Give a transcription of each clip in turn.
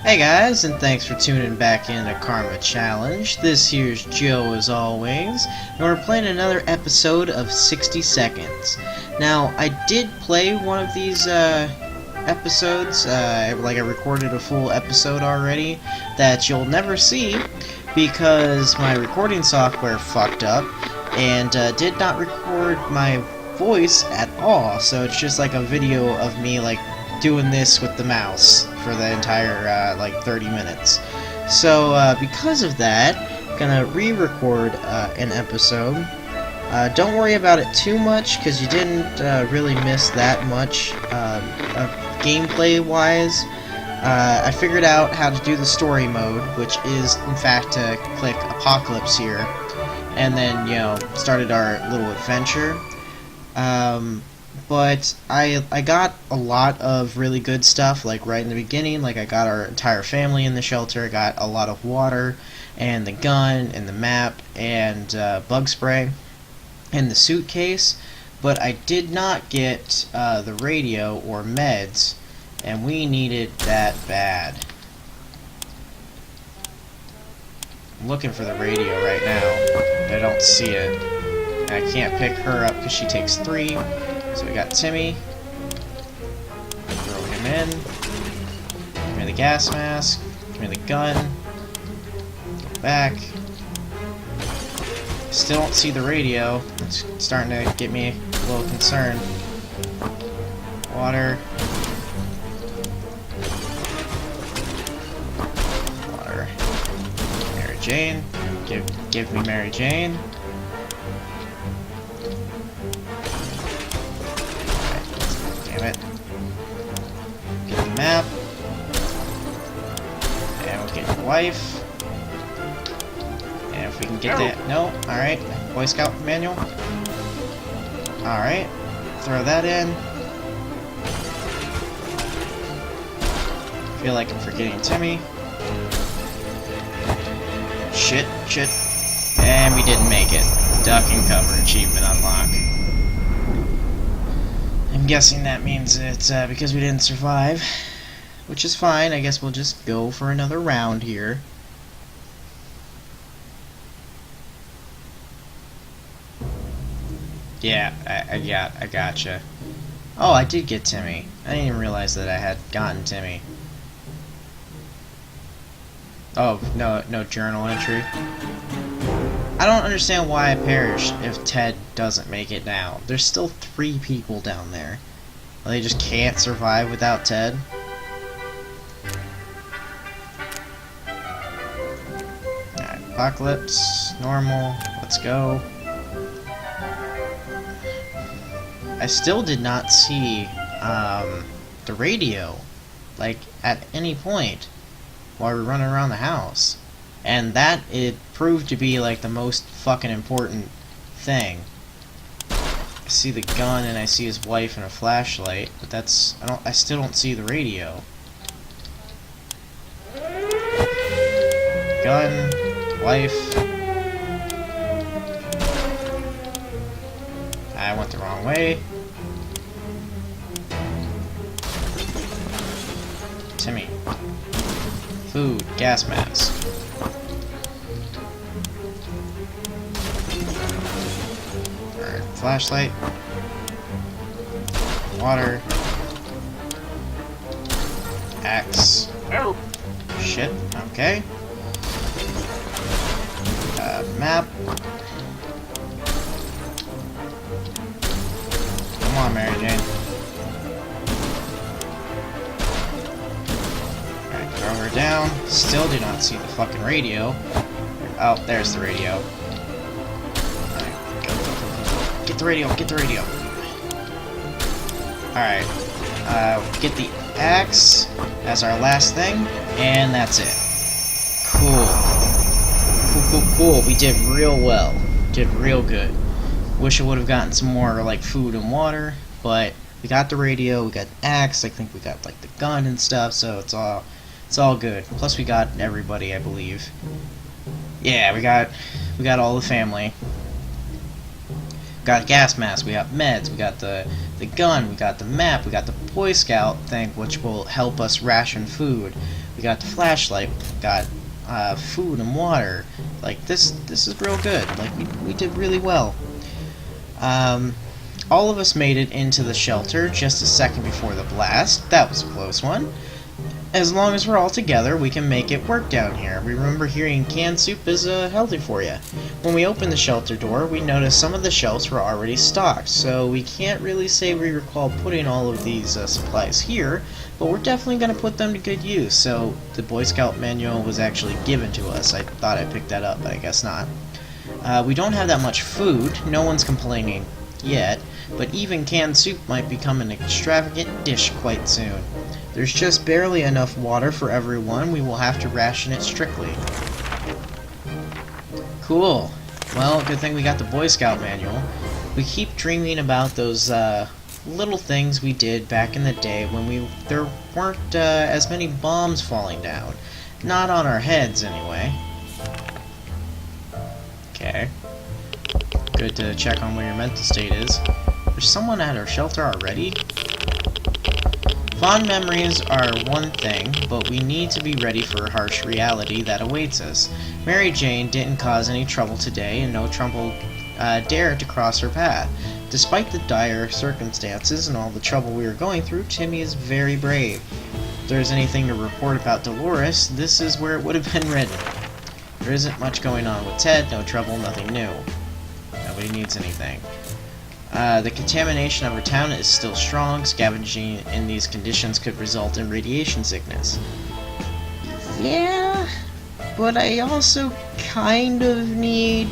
Hey guys, and thanks for tuning back in to Karma Challenge. This here's Joe as always, and we're playing another episode of 60 Seconds. Now, I did play one of these episodes, like I recorded a full episode already, that you'll never see because my recording software fucked up and did not record my voice at all, so it's just like a video of me like doing this with the mouse for the entire like 30 minutes. So because of that, I'm gonna re-record an episode. Don't worry about it too much because you didn't really miss that much gameplay wise. I figured out how to do the story mode, which is in fact to click Apocalypse here and then, you know, started our little adventure. But I got a lot of really good stuff, like right in the beginning. Like I got our entire family in the shelter, I got a lot of water, and the gun, and the map, and bug spray, and the suitcase. But I did not get the radio or meds, and we needed that bad. I'm looking for the radio right now, but I don't see it. And I can't pick her up because she takes 3. So we got Timmy. Throw him in. Give me the gas mask. Give me the gun. Go back. Still don't see the radio. It's starting to get me a little concerned. Water. Water. Mary Jane. Give me Mary Jane. It. Get the map. And we'll get your wife. And if we can get that. No, alright. Boy Scout manual. Alright. Throw that in. Feel like I'm forgetting Timmy. Shit. And we didn't make it. Duck and cover achievement unlocked. I'm guessing that means it's because we didn't survive, which is fine. I guess we'll just go for another round here. Yeah, I gotcha. Oh, I did get Timmy. I didn't even realize that I had gotten Timmy. Oh, no journal entry. I don't understand why I perished if Ted doesn't make it down. There's still 3 people down there. They just can't survive without Ted. Alright, Apocalypse, normal, let's go. I still did not see the radio, like, at any point while we were running around the house. And that, it proved to be like the most fucking important thing. I see the gun and I see his wife and a flashlight, but that's, I still don't see the radio. Gun, wife. I went the wrong way. Timmy. Food, gas mask. Flashlight, water, axe, shit, okay, map, come on Mary Jane, alright, throw her down, still do not see the fucking radio. Oh, there's the radio. Get the radio, get the radio. Alright. Get the axe as our last thing, and that's it. Cool. We did real well. Did real good. Wish I would have gotten some more, like, food and water, but we got the radio, we got the axe, I think we got, like, the gun and stuff, so it's all good. Plus we got everybody, I believe. Yeah, we got all the family. Got a gas mask, we got meds, we got the gun, we got the map, we got the Boy Scout thing, which will help us ration food. We We got the flashlight. We got food and water. Like, this is real good. Like, we did really well. All of us made it into the shelter just a second before the blast. That was a close one. As long as we're all together, we can make it work down here. We remember hearing canned soup is healthy for you. When we opened the shelter door, we noticed some of the shelves were already stocked, so we can't really say we recall putting all of these supplies here, but we're definitely going to put them to good use. So the Boy Scout manual was actually given to us. I thought I picked that up, but I guess not. We don't have that much food. No one's complaining yet, but even canned soup might become an extravagant dish quite soon. There's just barely enough water for everyone. We will have to ration it strictly. Cool. Well, good thing we got the Boy Scout manual. We keep dreaming about those little things we did back in the day when there weren't as many bombs falling down. Not on our heads, anyway. Okay. Good to check on where your mental state is. There's someone at our shelter already? Fond memories are one thing, but we need to be ready for harsh reality that awaits us. Mary Jane didn't cause any trouble today, and no trouble dared to cross her path. Despite the dire circumstances and all the trouble we were going through, Timmy is very brave. If there's anything to report about Dolores, this is where it would have been written. There isn't much going on with Ted, no trouble, nothing new. Nobody needs anything. The contamination of our town is still strong. Scavenging in these conditions could result in radiation sickness. Yeah, but I also kind of need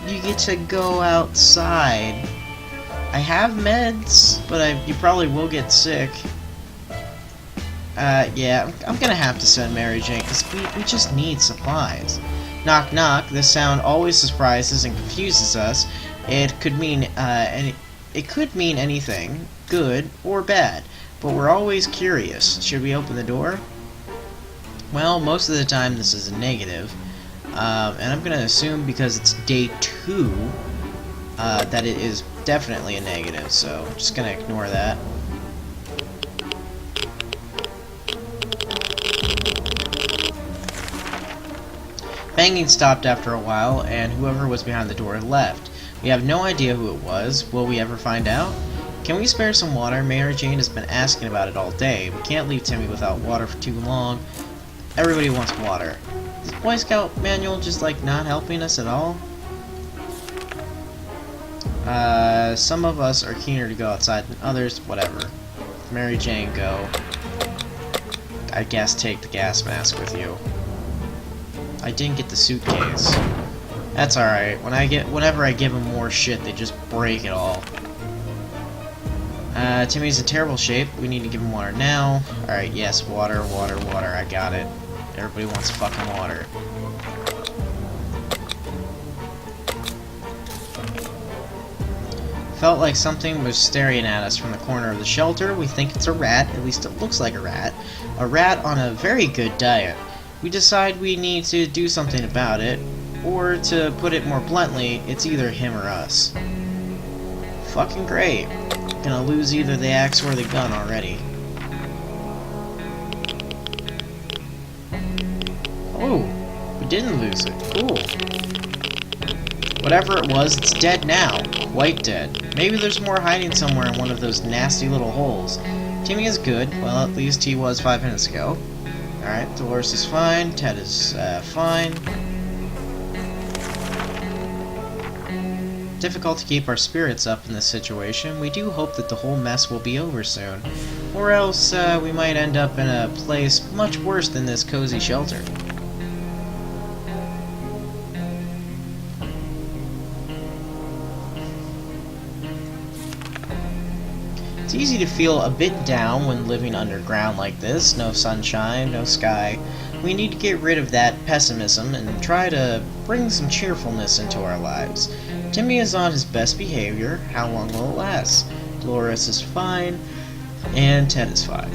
you get to go outside. I have meds, but you probably will get sick. Yeah, I'm gonna have to send Mary Jane, because we just need supplies. Knock knock, this sound always surprises and confuses us. It could mean anything, good or bad, but we're always curious. Should we open the door? Well, most of the time this is a negative, and I'm gonna assume because it's day 2 that it is definitely a negative, so I'm just gonna ignore that. Banging stopped after a while, and whoever was behind the door left. We have no idea who it was. Will we ever find out? Can we spare some water? Mary Jane has been asking about it all day. We can't leave Timmy without water for too long. Everybody wants water. Is the Boy Scout manual just like not helping us at all? Some of us are keener to go outside than others. Whatever. Mary Jane, go. I guess take the gas mask with you. I didn't get the suitcase. That's alright. Whenever I give them more shit, they just break it all. Timmy's in terrible shape. We need to give him water now. Alright, yes, water, water, water. I got it. Everybody wants fucking water. Felt like something was staring at us from the corner of the shelter. We think it's a rat. At least it looks like a rat. A rat on a very good diet. We decide we need to do something about it. Or, to put it more bluntly, it's either him or us. Fucking great. Gonna lose either the axe or the gun already. Oh, we didn't lose it. Cool. Whatever it was, it's dead now. Quite dead. Maybe there's more hiding somewhere in one of those nasty little holes. Timmy is good. Well, at least he was 5 minutes ago. Alright, Dolores is fine. Ted is fine. Difficult to keep our spirits up in this situation. We do hope that the whole mess will be over soon, or else we might end up in a place much worse than this cozy shelter. It's easy to feel a bit down when living underground like this. No sunshine, no sky. We need to get rid of that pessimism and try to bring some cheerfulness into our lives. Timmy is on his best behavior. How long will it last? Dolores is fine, and Ted is fine.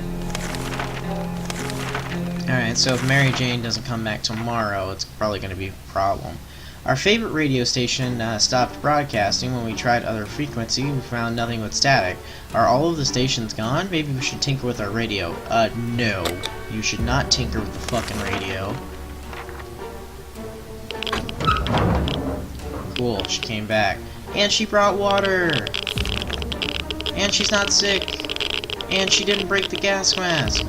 Alright, so if Mary Jane doesn't come back tomorrow, it's probably going to be a problem. Our favorite radio station stopped broadcasting. When we tried other frequency, we found nothing but static. Are all of the stations gone? Maybe we should tinker with our radio. No. You should not tinker with the fucking radio. Cool, she came back. And she brought water! And she's not sick! And she didn't break the gas mask!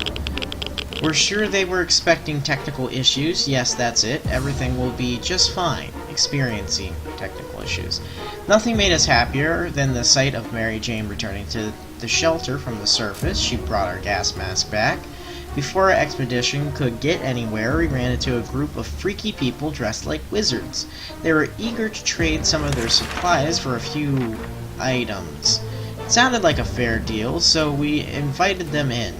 We're sure they were expecting technical issues. Yes, that's it. Everything will be just fine. Experiencing technical issues. Nothing made us happier than the sight of Mary Jane returning to the shelter from the surface. She brought our gas mask back. Before our expedition could get anywhere, we ran into a group of freaky people dressed like wizards. They were eager to trade some of their supplies for a few items. It sounded like a fair deal, so we invited them in.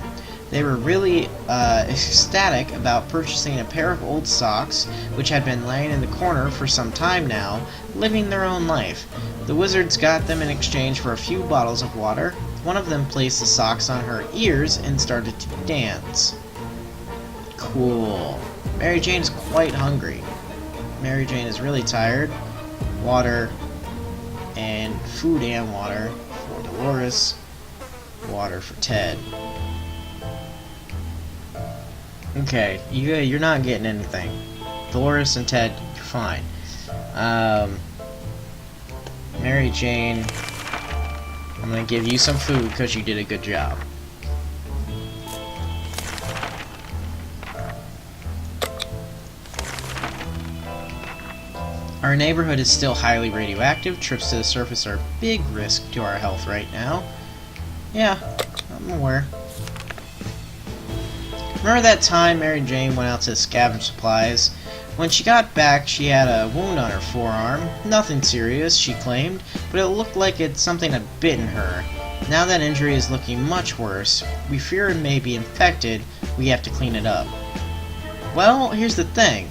They were really ecstatic about purchasing a pair of old socks, which had been laying in the corner for some time now, living their own life. The wizards got them in exchange for a few bottles of water. One of them placed the socks on her ears and started to dance. Cool. Mary Jane is quite hungry. Mary Jane is really tired. Water and food and water for Dolores. Water for Ted. Okay, you're not getting anything. Dolores and Ted, you're fine. Mary Jane, I'm gonna give you some food because you did a good job. Our neighborhood is still highly radioactive. Trips to the surface are a big risk to our health right now. Yeah, I'm aware. Remember that time Mary Jane went out to scavenge supplies? When she got back, she had a wound on her forearm. Nothing serious, she claimed, but it looked like something had bitten her. Now that injury is looking much worse. We fear it may be infected. We have to clean it up. Well, here's the thing.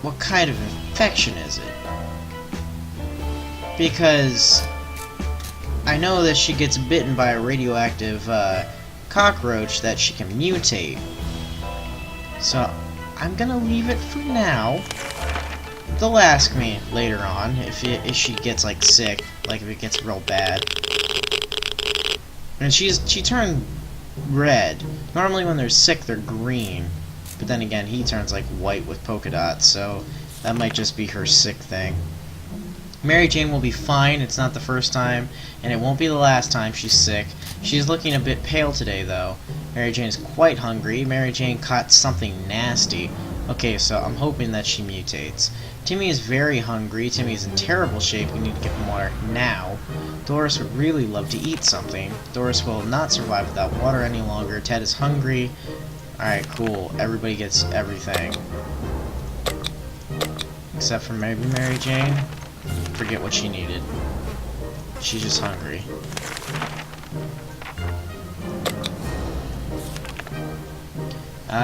What kind of infection is it? Because I know that she gets bitten by a radioactive cockroach that she can mutate. So I'm gonna leave it for now. They'll ask me later on if she gets like sick, like if it gets real bad. And she turned red. Normally when they're sick they're green, but then again he turns like white with polka dots, so that might just be her sick thing. Mary Jane will be fine. It's not the first time, and it won't be the last time she's sick. She's looking a bit pale today, though. Mary Jane is quite hungry. Mary Jane caught something nasty. Okay, so I'm hoping that she mutates. Timmy is very hungry. Timmy is in terrible shape. We need to give him water now. Doris would really love to eat something. Doris will not survive without water any longer. Ted is hungry. Alright, cool. Everybody gets everything. Except for maybe Mary Jane. Forget what she needed. She's just hungry.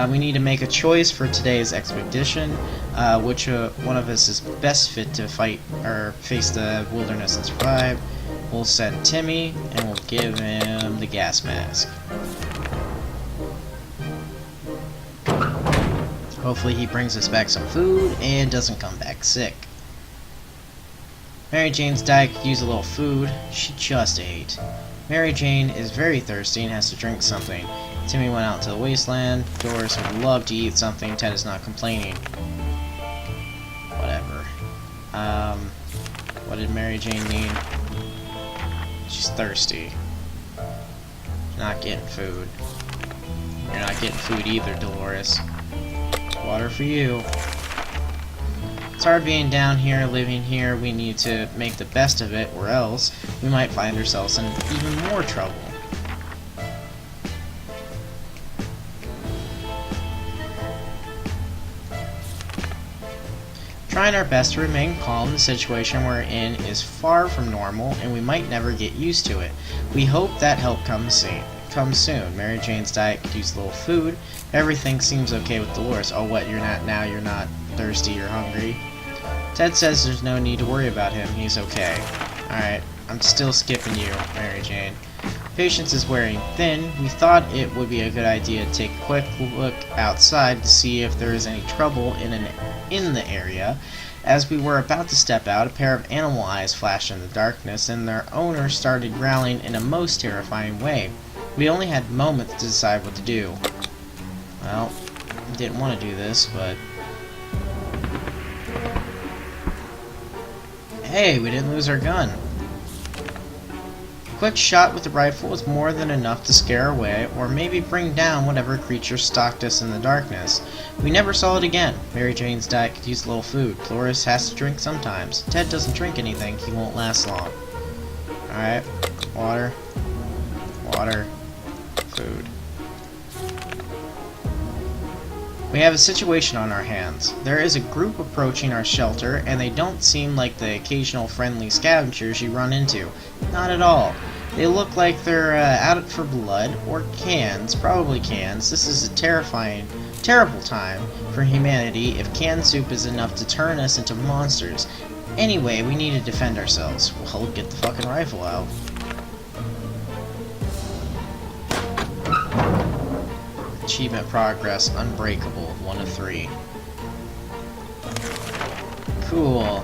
We need to make a choice for today's expedition. Which one of us is best fit to fight or face the wilderness and survive? We'll send Timmy, and we'll give him the gas mask. Hopefully he brings us back some food and doesn't come back sick. Mary Jane's diet could use a little food. She just ate. Mary Jane is very thirsty and has to drink something. Timmy went out to the wasteland. Doris would love to eat something. Ted is not complaining. Whatever. What did Mary Jane need? She's thirsty. Not getting food. You're not getting food either, Dolores. Water for you. It's hard being down here, living here. We need to make the best of it, or else we might find ourselves in even more trouble. Trying our best to remain calm, the situation we're in is far from normal, and we might never get used to it. We hope that help comes soon. Mary Jane's diet could use a little food. Everything seems okay with Dolores. Oh, what? You're not thirsty, you're hungry. Ted says there's no need to worry about him. He's okay. Alright, I'm still skipping you, Mary Jane. Patience is wearing thin. We thought it would be a good idea to take a quick look outside to see if there is any trouble in the area. As we were about to step out, a pair of animal eyes flashed in the darkness, and their owner started growling in a most terrifying way. We only had moments to decide what to do. Well, didn't want to do this, but... Hey, we didn't lose our gun. A quick shot with the rifle was more than enough to scare away, or maybe bring down whatever creature stalked us in the darkness. We never saw it again. Mary Jane's diet could use a little food. Dolores has to drink sometimes. Ted doesn't drink anything. He won't last long. Alright. Water. Water. Food. We have a situation on our hands. There is a group approaching our shelter, and they don't seem like the occasional friendly scavengers you run into. Not at all. They look like they're out for blood, or cans, probably cans. This is a terrible time for humanity if canned soup is enough to turn us into monsters. Anyway, we need to defend ourselves. Well, get the fucking rifle out. Achievement progress, unbreakable, 1 of 3. Cool.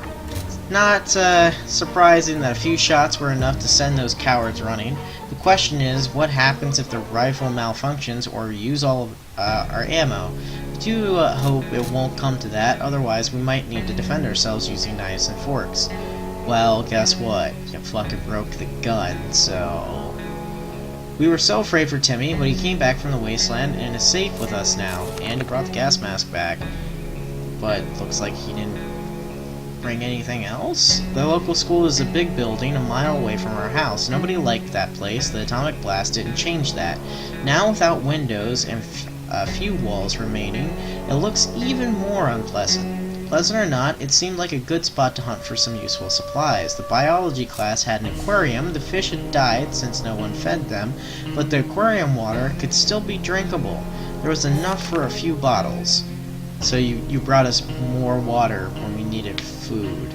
Not surprising that a few shots were enough to send those cowards running. The question is, what happens if the rifle malfunctions or we use all of our ammo? I do hope it won't come to that, otherwise we might need to defend ourselves using knives and forks. Well, guess what? You fucking broke the gun, so... We were so afraid for Timmy, but he came back from the wasteland and is safe with us now, and he brought the gas mask back. But looks like he didn't bring anything else? The local school is a big building a mile away from our house. Nobody liked that place. The atomic blast didn't change that. Now without windows and a few walls remaining, it looks even more unpleasant. Pleasant or not, it seemed like a good spot to hunt for some useful supplies. The biology class had an aquarium. The fish had died since no one fed them, but the aquarium water could still be drinkable. There was enough for a few bottles. So you brought us more water when we needed food.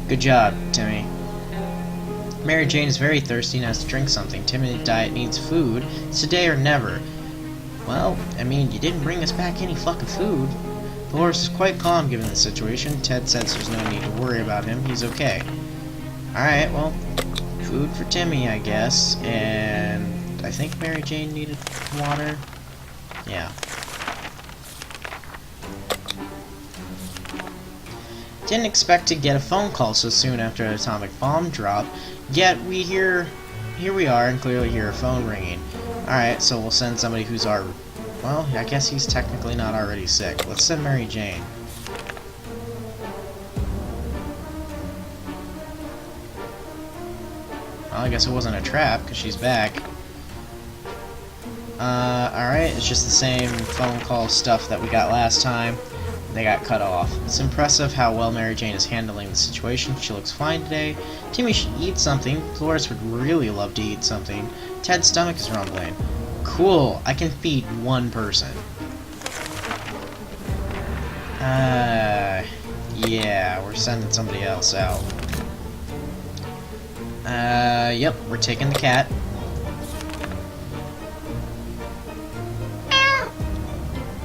Good job, Timmy. Mary Jane is very thirsty and has to drink something. Timmy's diet needs food. It's today or never. Well, I mean, you didn't bring us back any fucking food. Dolores is quite calm given the situation. Ted says there's no need to worry about him. He's okay. Alright, well, food for Timmy, I guess. And I think Mary Jane needed water. Yeah. Didn't expect to get a phone call so soon after an atomic bomb drop, yet here we are and clearly hear a phone ringing. Alright, so we'll send somebody who's our... Well, I guess he's technically not already sick. Let's send Mary Jane. Well, I guess it wasn't a trap, because she's back. Alright, it's just the same phone call stuff that we got last time. They got cut off. It's impressive how well Mary Jane is handling the situation. She looks fine today. Timmy should eat something. Dolores would really love to eat something. Ted's stomach is rumbling. Cool, I can feed one person. Yeah, we're sending somebody else out. Yep, we're taking the cat.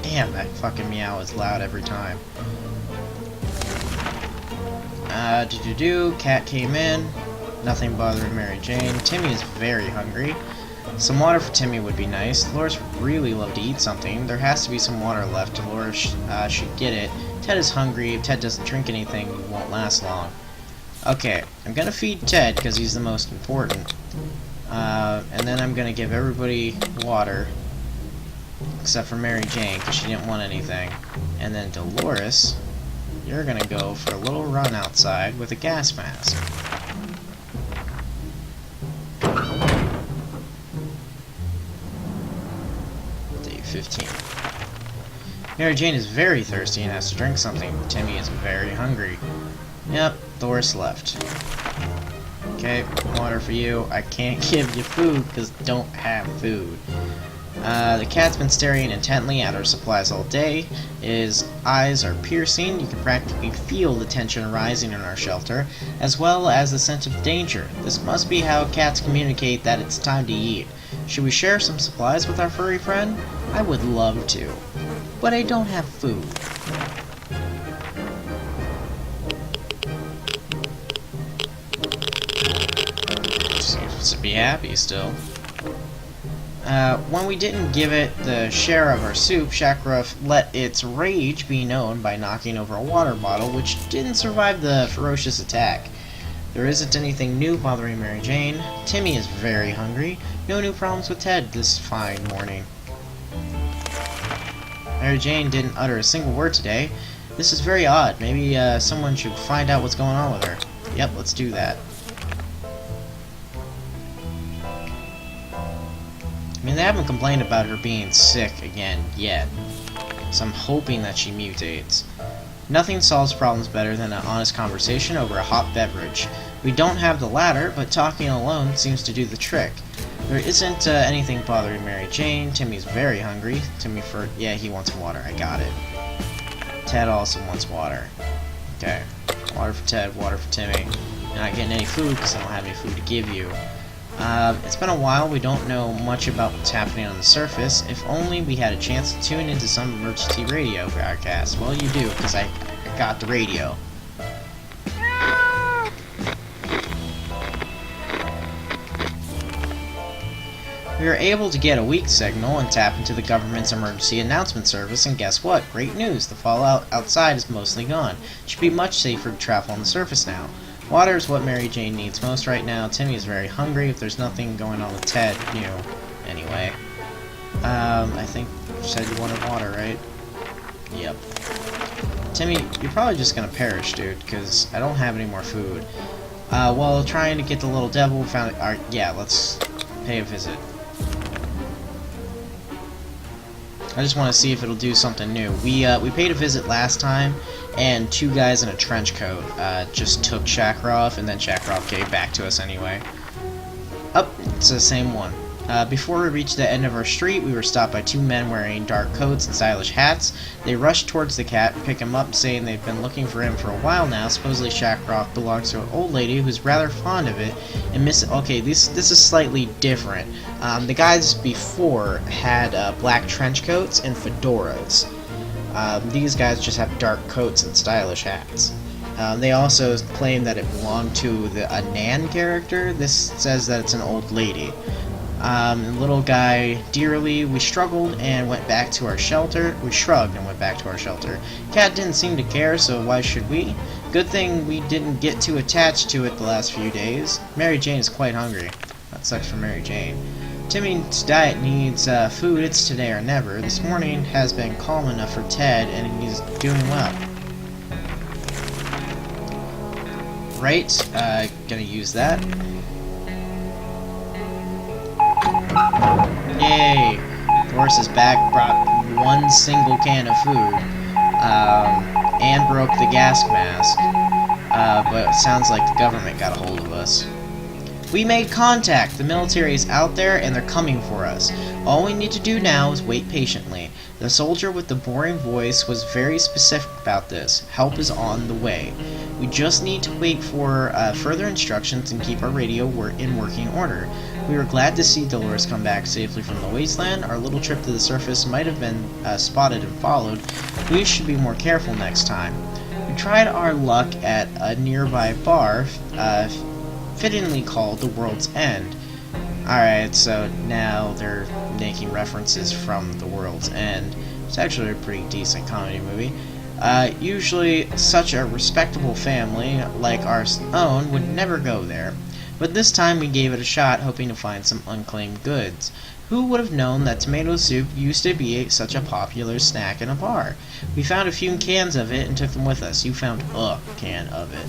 Damn, that fucking meow is loud every time. Cat came in. Nothing bothering Mary Jane. Timmy is very hungry. Some water for Timmy would be nice. Dolores would really love to eat something. There has to be some water left. Dolores should get it. Ted is hungry. If Ted doesn't drink anything, it won't last long. Okay, I'm gonna feed Ted because he's the most important. And then I'm gonna give everybody water. Except for Mary Jane, because she didn't want anything. And then Dolores, you're gonna go for a little run outside with a gas mask. Day 15. Mary Jane is very thirsty and has to drink something. Timmy is very hungry. Yep, Dolores left. Okay, water for you. I can't give you food because I don't have food. The cat's been staring intently at our supplies all day. His eyes are piercing. You can practically feel the tension rising in our shelter, as well as the sense of danger. This must be how cats communicate that it's time to eat. Should we share some supplies with our furry friend? I would love to, but I don't have food. Seems to be happy still. When we didn't give it the share of our soup, Shakrov let its rage be known by knocking over a water bottle, which didn't survive the ferocious attack. There isn't anything new bothering Mary Jane. Timmy is very hungry. No new problems with Ted this fine morning. Mary Jane didn't utter a single word today. This is very odd. Maybe someone should find out what's going on with her. Yep, let's do that. I mean, they haven't complained about her being sick again yet, so I'm hoping that she mutates. Nothing solves problems better than an honest conversation over a hot beverage. We don't have the latter, but talking alone seems to do the trick. There isn't anything bothering Mary Jane. Timmy's very hungry. Yeah, he wants water. I got it. Ted also wants water. Okay. Water for Ted, water for Timmy. You're not getting any food because I don't have any food to give you. It's been a while. We don't know much about what's happening on the surface. If only we had a chance to tune into some emergency radio broadcast. Well, you do, because I got the radio. We were able to get a weak signal and tap into the government's emergency announcement service, and guess what? Great news! The fallout outside is mostly gone. It should be much safer to travel on the surface now. Water is what Mary Jane needs most right now. Timmy is very hungry. If there's nothing going on with Ted, anyway. I think you said you wanted water, right? Yep. Timmy, you're probably just gonna perish, dude, because I don't have any more food. While trying to get the little devil, we found it. Yeah, let's pay a visit. I just want to see if it'll do something new. We paid a visit last time, and two guys in a trench coat just took Shakrov, and then Shakrov came back to us anyway. Oh, it's the same one. Before we reached the end of our street, we were stopped by two men wearing dark coats and stylish hats. They rushed towards the cat and picked him up, saying they've been looking for him for a while now. Supposedly Shakrov belongs to an old lady who's rather fond of it and okay, this is slightly different. The guys before had black trench coats and fedoras. These guys just have dark coats and stylish hats. They also claim that it belonged to a Nan character. This says that it's an old lady. Little guy dearly, we struggled and went back to our shelter. We shrugged and went back to our shelter. Cat didn't seem to care, so why should we? Good thing we didn't get too attached to it the last few days. Mary Jane is quite hungry. That sucks for Mary Jane. Timmy's diet needs food. It's today or never. This morning has been calm enough for Ted, and he's doing well. Right, gonna use that. Yay! Doris is back, brought one single can of food, and broke the gas mask, but it sounds like the government got a hold of us. We made contact! The military is out there and they're coming for us. All we need to do now is wait patiently. The soldier with the boring voice was very specific about this. Help is on the way. We just need to wait for further instructions and keep our radio in working order. We were glad to see Dolores come back safely from the wasteland. Our little trip to the surface might have been spotted and followed. We should be more careful next time. We tried our luck at a nearby bar, fittingly called The World's End. Alright, so now they're making references from The World's End. It's actually a pretty decent comedy movie. Usually, such a respectable family like our own would never go there. But this time we gave it a shot, hoping to find some unclaimed goods. Who would have known that tomato soup used to be such a popular snack in a bar? We found a few cans of it and took them with us. You found a can of it.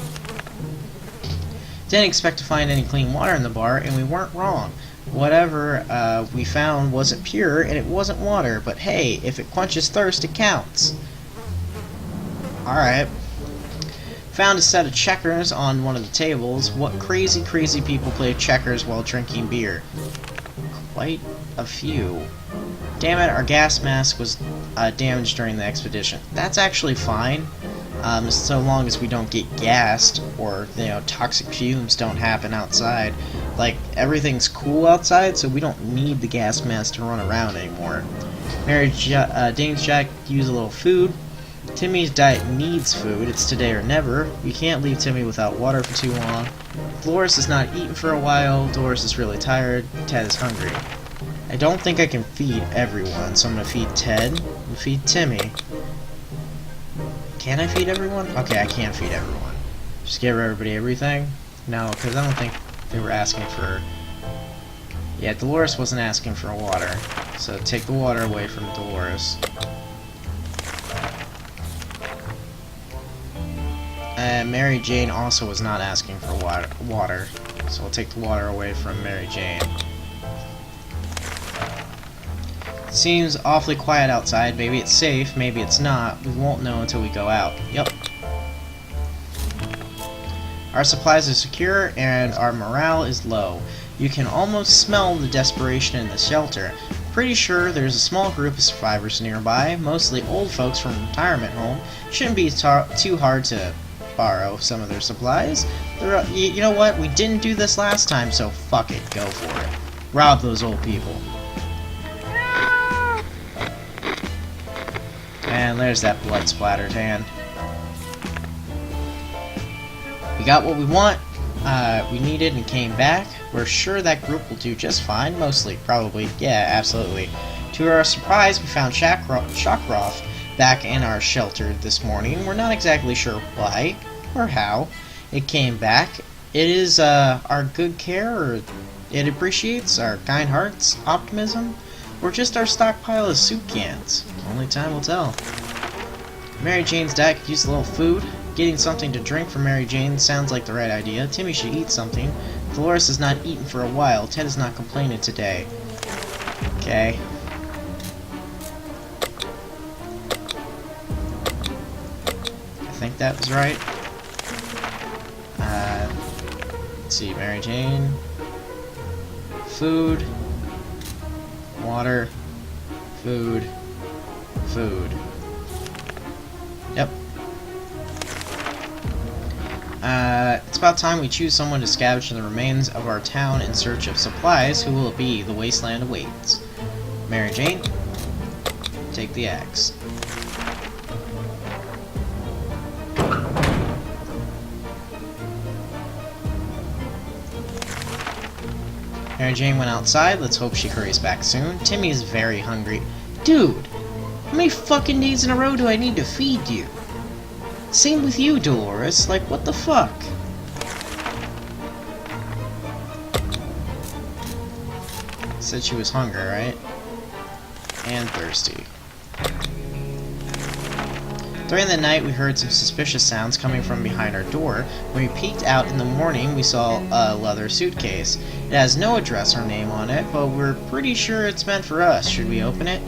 Didn't expect to find any clean water in the bar, and we weren't wrong. Whatever we found wasn't pure, and it wasn't water, but hey, if it quenches thirst, it counts. Alright. Found a set of checkers on one of the tables. What crazy people play checkers while drinking beer? Quite a few. Damn it, our gas mask was damaged during the expedition. That's actually fine. So long as we don't get gassed or, toxic fumes don't happen outside. Like, everything's cool outside, so we don't need the gas mask to run around anymore. Mary Jane's Jack use a little food. Timmy's diet needs food. It's today or never. We can't leave Timmy without water for too long. Dolores has not eaten for a while. Dolores is really tired. Ted is hungry. I don't think I can feed everyone, so I'm gonna feed Ted and feed Timmy. Can I feed everyone? Okay, I can feed everyone. Just give everybody everything? No, because I don't think they were asking for... Yeah, Dolores wasn't asking for water, so take the water away from Dolores. Mary Jane also was not asking for water, so we'll take the water away from Mary Jane. Seems awfully quiet outside. Maybe it's safe, maybe it's not. We won't know until we go out. Yep. Our supplies are secure, and our morale is low. You can almost smell the desperation in the shelter. Pretty sure there's a small group of survivors nearby, mostly old folks from a retirement home. Shouldn't be too hard to borrow some of their supplies. You know what? We didn't do this last time, so fuck it. Go for it. Rob those old people. And there's that blood-splattered hand. We got what we want, we needed, and came back. We're sure that group will do just fine, mostly, probably. Yeah, absolutely. To our surprise, we found Shockroth back in our shelter this morning. We're not exactly sure why or how it came back. It is our good care, or it appreciates our kind hearts, optimism, or just our stockpile of soup cans. Only time will tell. Mary Jane's dad could use a little food. Getting something to drink for Mary Jane sounds like the right idea. Timmy should eat something. Dolores has not eaten for a while. Ted is not complaining today. Okay. I think that was right. Let's see, Mary Jane. Food. Water. Food. Food. Yep. It's about time we choose someone to scavenge the remains of our town in search of supplies. Who will it be? The wasteland awaits. Mary Jane, take the axe. Mary Jane went outside. Let's hope she hurries back soon. Timmy is very hungry. Dude, how many fucking days in a row do I need to feed you? Same with you, Dolores. Like, what the fuck? Said she was hungry, right? And thirsty. During the night, we heard some suspicious sounds coming from behind our door. When we peeked out in the morning, we saw a leather suitcase. It has no address or name on it, but we're pretty sure it's meant for us. Should we open it?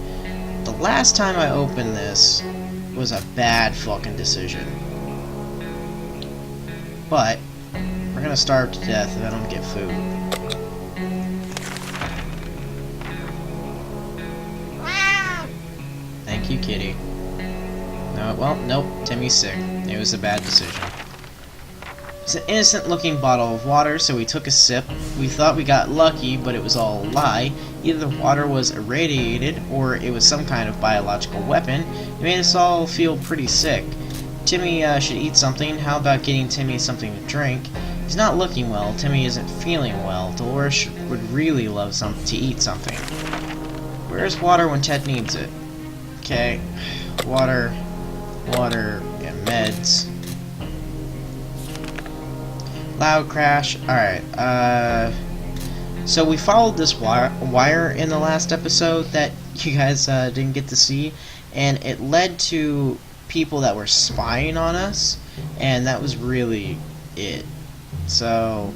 The last time I opened this was a bad fucking decision. But we're gonna starve to death if I don't get food. Thank you, kitty. No, well, nope, Timmy's sick. It was a bad decision. It's an innocent-looking bottle of water, so we took a sip. We thought we got lucky, but it was all a lie. Either the water was irradiated, or it was some kind of biological weapon. It made us all feel pretty sick. Timmy should eat something. How about getting Timmy something to drink? He's not looking well. Timmy isn't feeling well. Dolores would really love to eat something. Where's water when Ted needs it? Okay, water, and meds. Loud crash. Alright, so we followed this wire in the last episode that you guys didn't get to see, and it led to people that were spying on us, and that was really it. So,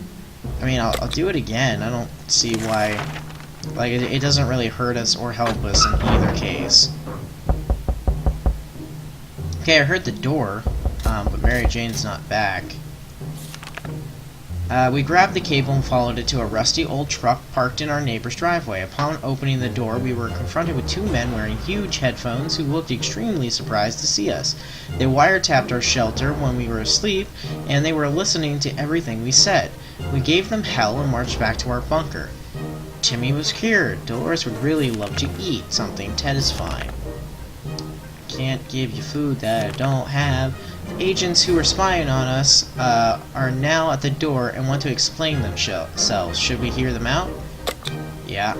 I mean, I'll do it again. I don't see why. Like, it doesn't really hurt us or help us in either case. Okay, I heard the door, but Mary Jane's not back. We grabbed the cable and followed it to a rusty old truck parked in our neighbor's driveway. Upon opening the door, we were confronted with two men wearing huge headphones who looked extremely surprised to see us. They wiretapped our shelter when we were asleep, and they were listening to everything we said. We gave them hell and marched back to our bunker. Timmy was cured. Dolores would really love to eat something. Ted is fine. Can't give you food that I don't have. The agents who are spying on us are now at the door and want to explain themselves. Should we hear them out? Yeah.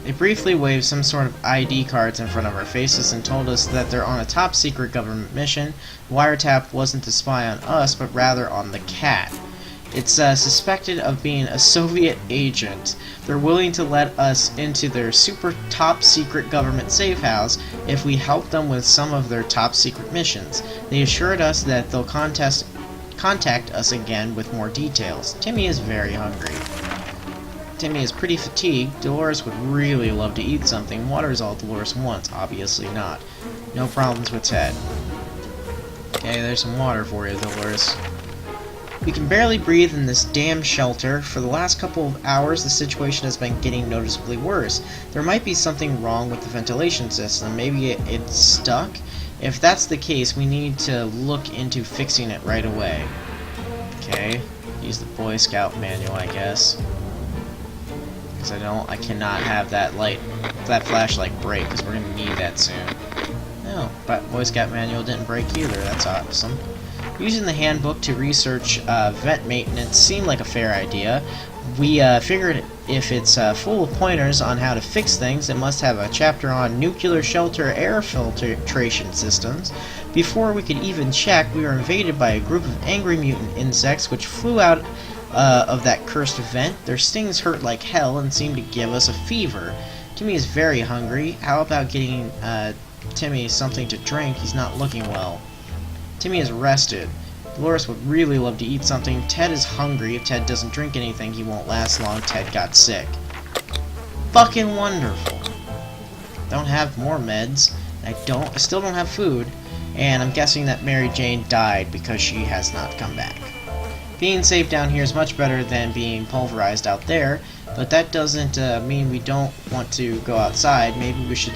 They briefly waved some sort of ID cards in front of our faces and told us that they're on a top secret government mission. The wiretap wasn't to spy on us, but rather on the cat. It's suspected of being a Soviet agent. They're willing to let us into their super top secret government safe house if we help them with some of their top secret missions. They assured us that they'll contact us again with more details. Timmy is very hungry. Timmy is pretty fatigued. Dolores would really love to eat something. Water is all Dolores wants. Obviously not. No problems with Ted. Okay, there's some water for you, Dolores. We can barely breathe in this damn shelter. For the last couple of hours, the situation has been getting noticeably worse. There might be something wrong with the ventilation system. Maybe it's stuck? If that's the case, we need to look into fixing it right away. Okay, use the Boy Scout manual, I guess. Because I cannot have that flashlight break, because we're going to need that soon. No, but Boy Scout manual didn't break either. That's awesome. Using the handbook to research vent maintenance seemed like a fair idea. We figured if it's full of pointers on how to fix things, it must have a chapter on nuclear shelter air filtration systems. Before we could even check, we were invaded by a group of angry mutant insects which flew out of that cursed vent. Their stings hurt like hell and seemed to give us a fever. Timmy is very hungry. How about getting Timmy something to drink? He's not looking well. Timmy is rested. Dolores would really love to eat something. Ted is hungry. If Ted doesn't drink anything, he won't last long. Ted got sick. Fucking wonderful. Don't have more meds. I still don't have food. And I'm guessing that Mary Jane died because she has not come back. Being safe down here is much better than being pulverized out there, but that doesn't mean we don't want to go outside. Maybe we should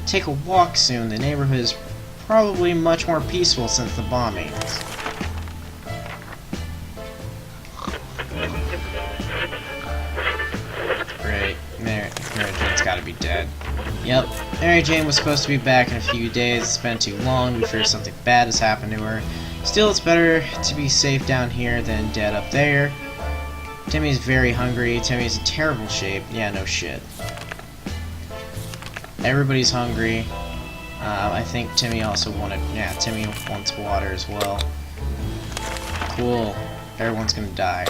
take a walk soon. The neighborhood is probably much more peaceful since the bombings. Great. Mary Jane's gotta be dead. Yep. Mary Jane was supposed to be back in a few days. It's been too long. We fear something bad has happened to her. Still, it's better to be safe down here than dead up there. Timmy's very hungry. Timmy's in terrible shape. Yeah, no shit. Everybody's hungry. I think Timmy also wanted... Yeah, Timmy wants water as well. Cool. Everyone's gonna die.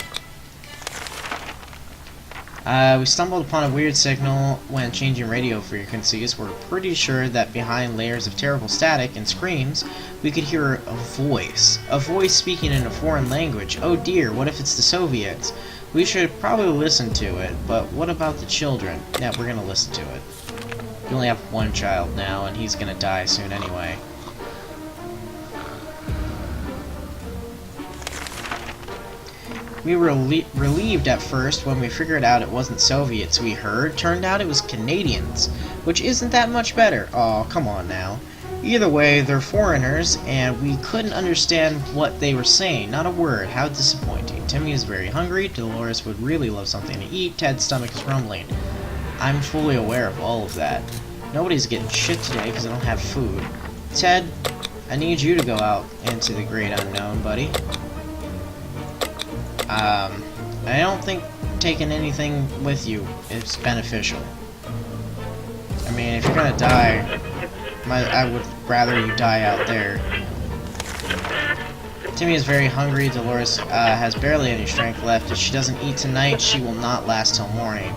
We stumbled upon a weird signal when changing radio frequencies. We're pretty sure that behind layers of terrible static and screams, we could hear a voice. A voice speaking in a foreign language. Oh dear, what if it's the Soviets? We should probably listen to it, but what about the children? Yeah, we're gonna listen to it. We only have one child now, and he's gonna die soon anyway. We were relieved at first when we figured out it wasn't Soviets we heard. Turned out it was Canadians, which isn't that much better. Aw, come on now. Either way, they're foreigners, and we couldn't understand what they were saying. Not a word. How disappointing. Timmy is very hungry. Dolores would really love something to eat. Ted's stomach is rumbling. I'm fully aware of all of that. Nobody's getting shit today because I don't have food. Ted, I need you to go out into the great unknown, buddy. I don't think taking anything with you is beneficial. I mean, if you're gonna die, I would rather you die out there. Timmy is very hungry. Dolores has barely any strength left. If she doesn't eat tonight, she will not last till morning.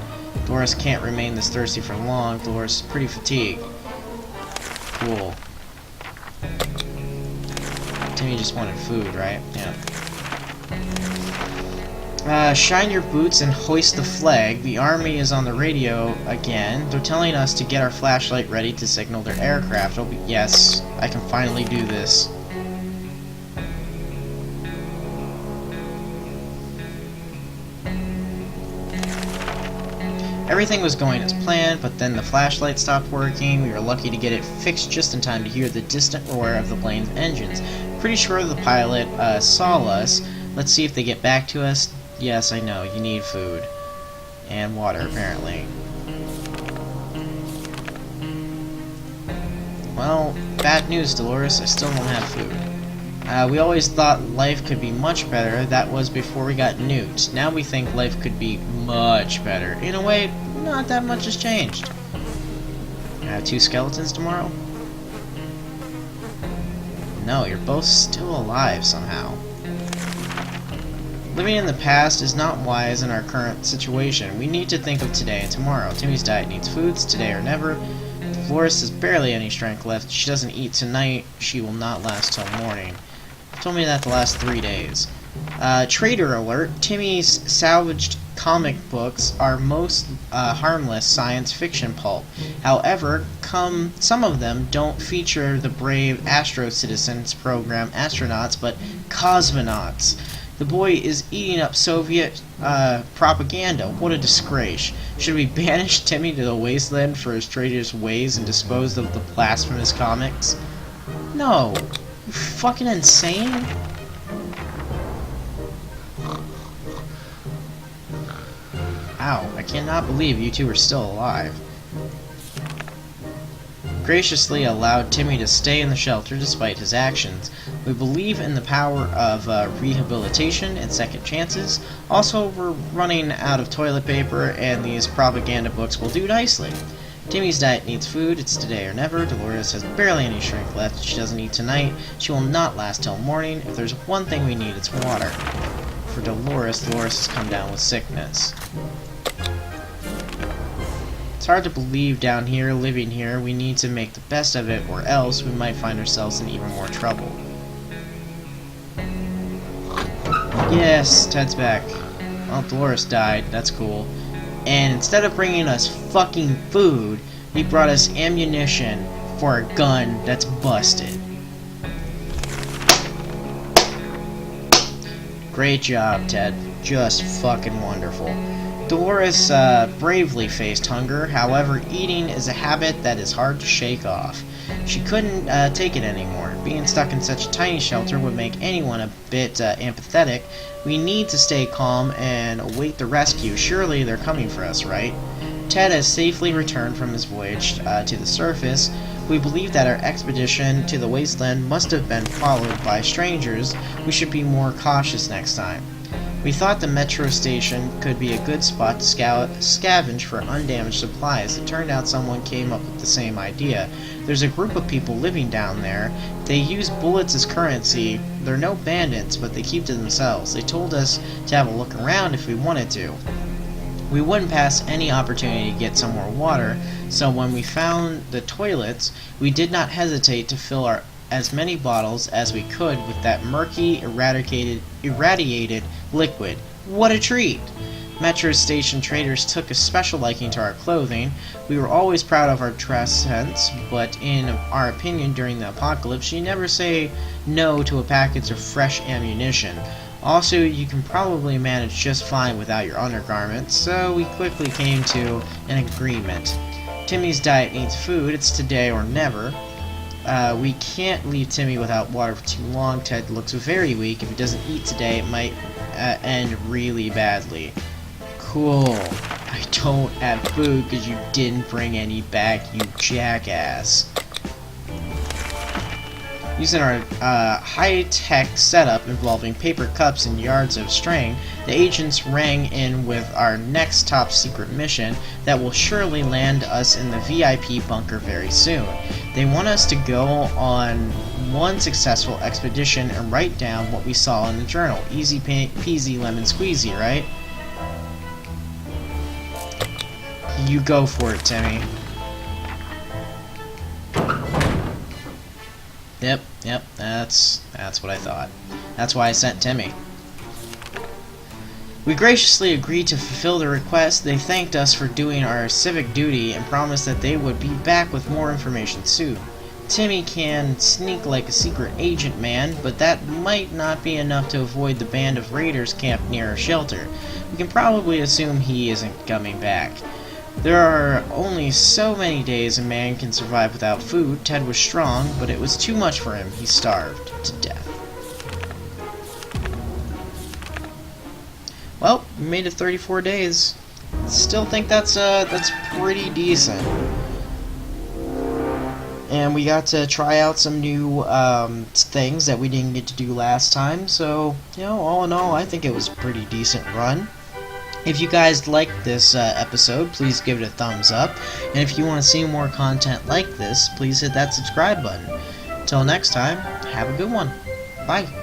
Dolores can't remain this thirsty for long. Dolores is pretty fatigued. Cool. Timmy just wanted food, right? Yeah. Shine your boots and hoist the flag. The army is on the radio again. They're telling us to get our flashlight ready to signal their aircraft. Oh, yes, I can finally do this. Everything was going as planned, but then the flashlight stopped working. We were lucky to get it fixed just in time to hear the distant roar of the plane's engines. Pretty sure the pilot saw us. Let's see if they get back to us. Yes, I know. You need food. And water, apparently. Well, bad news, Dolores. I still don't have food. We always thought life could be much better. That was before we got nuked. Now we think life could be much better. In a way, not that much has changed. I have 2 skeletons tomorrow? No, you're both still alive somehow. Living in the past is not wise in our current situation. We need to think of today and tomorrow. Timmy's diet needs foods, today or never. Dolores has barely any strength left. If she doesn't eat tonight, she will not last till morning. Told me that the last 3 days. Trader alert, Timmy's salvaged comic books are most harmless science fiction pulp. However, some of them don't feature the brave Astro Citizens program astronauts, but cosmonauts. The boy is eating up Soviet propaganda. What a disgrace. Should we banish Timmy to the wasteland for his traitorous ways and dispose of the blasphemous comics? No. You fucking insane? Ow, I cannot believe you two are still alive. Graciously allowed Timmy to stay in the shelter despite his actions. We believe in the power of rehabilitation and second chances. Also, we're running out of toilet paper, and these propaganda books will do nicely. Timmy's diet needs food. It's today or never. Dolores has barely any strength left. If she doesn't eat tonight, she will not last till morning. If there's one thing we need, it's water. For Dolores has come down with sickness. It's hard to believe down here, living here. We need to make the best of it, or else we might find ourselves in even more trouble. Yes, Ted's back. Well, Dolores died. That's cool. And instead of bringing us fucking food, he brought us ammunition for a gun that's busted. Great job, Ted. Just fucking wonderful. Dolores bravely faced hunger. However, eating is a habit that is hard to shake off. She couldn't take it anymore. Being stuck in such a tiny shelter would make anyone a bit empathetic. We need to stay calm and await the rescue. Surely they're coming for us, right? Ted has safely returned from his voyage to the surface. We believe that our expedition to the wasteland must have been followed by strangers. We should be more cautious next time. We thought the metro station could be a good spot to scavenge for undamaged supplies. It turned out someone came up with the same idea. There's a group of people living down there. They use bullets as currency. They're no bandits, but they keep to themselves. They told us to have a look around if we wanted to. We wouldn't pass any opportunity to get some more water, so when we found the toilets, we did not hesitate to fill as many bottles as we could with that murky, irradiated liquid. What a treat! Metro station traders took a special liking to our clothing. We were always proud of our dress sense, but in our opinion during the apocalypse, you never say no to a package of fresh ammunition. Also, you can probably manage just fine without your undergarments, so we quickly came to an agreement. Timmy's diet needs food. It's today or never. We can't leave Timmy without water for too long. Ted looks very weak. If he doesn't eat today, it might end really badly. Cool. I don't have food because you didn't bring any back, you jackass. Using our high-tech setup involving paper cups and yards of string, the agents rang in with our next top-secret mission that will surely land us in the VIP bunker very soon. They want us to go on one successful expedition and write down what we saw in the journal. Easy peasy lemon squeezy, right? You go for it, Timmy. Yep, that's what I thought. That's why I sent Timmy. We graciously agreed to fulfill the request. They thanked us for doing our civic duty and promised that they would be back with more information soon. Timmy can sneak like a secret agent man, but that might not be enough to avoid the band of raiders camped near our shelter. We can probably assume he isn't coming back. There are only so many days a man can survive without food. Ted was strong, but it was too much for him. He starved to death. Well, we made it 34 days. Still think that's pretty decent. And we got to try out some new things that we didn't get to do last time. So, you know, all in all, I think it was a pretty decent run. If you guys liked this episode, please give it a thumbs up. And if you want to see more content like this, please hit that subscribe button. Till next time, have a good one. Bye.